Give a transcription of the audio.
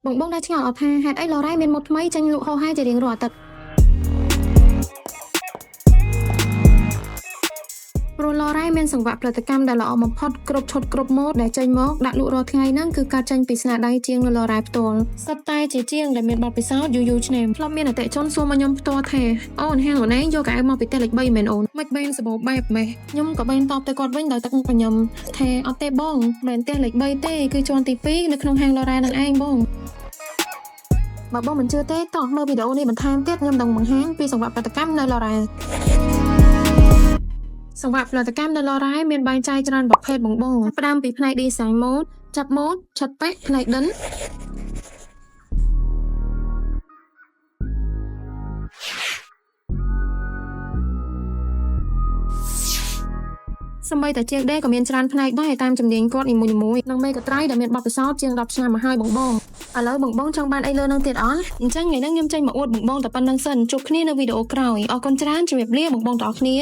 បងដែលឆ្ងល់អត់ថាហេតុអីឡូរ៉ៃមានម៉ូតថ្មីចេញលក់ហោហាយជារៀងរាល់អាទិត្យព្រោះឡូរ៉ៃមានសង្វាក់ផលិតកម្មដែលល្អបំផុតគ្រប់ឈុតគ្រប់ម៉ូដដែលចេញមកដាក់លក់រាល់ថ្ងៃហ្នឹងគឺការចេញពីស្នាដៃជាងនៅឡូរ៉ៃផ្ទាល់សិតតែជាជាងដែលមានបទពិសោធន៍យូរឆ្នាំធ្លាប់មានអតិថិជនសួរមកខ្ញុំផ្ទាល់ថាអូនហាងអូនឯងយកកៅអៅមកពីផ្ទះលេខ3មែនអូនមិនបែនសម្បូរបែបម៉េះខ្ញុំក៏បែនតបទៅគាត់វិញដោយទឹកមុខខ្ញុំថាអត់ទេបងមិនផ្ទះលេខ3ទេគឺជាន់ទី2នៅក្នុងហាងឡូរ៉ៃនឹងឯងបងបើបងមិនជឿទេតោះមើលវីដេអូនេះបន្ថែមទៀតខ្ញុំនឹងបង្ហាញពីសង្វាក់ផលិតកម្មនៅឡូរ៉ៃសង្វាក់ផលិតកម្មនៅឡូរ៉ៃមានបែងចែកច្រើនប្រភេទបងផ្ដើមពីផ្នែក design mode ចាប់ mode ឆិតប៉េះផ្នែក ដិនសម្បីតែជាងដេក៏មានច្រើនផ្នែកដែរតាមជំនាញគាត់នីមួយៗនិងមេកត្រៃដែលមានបទពិសោធន៍ជាង10ឆ្នាំមកហើយបងឥឡូវបងចង់បានអីលើនឹងទៀតអត់អញ្ចឹងថ្ងៃនេះខ្ញុំចេញមកអួតបងតែប៉ុណ្្នឹងសិនជួបគ្នានៅវីដេអូក្រោយអរគុណច្រើនជម្រាបលាបងទាំងអស់គ្នា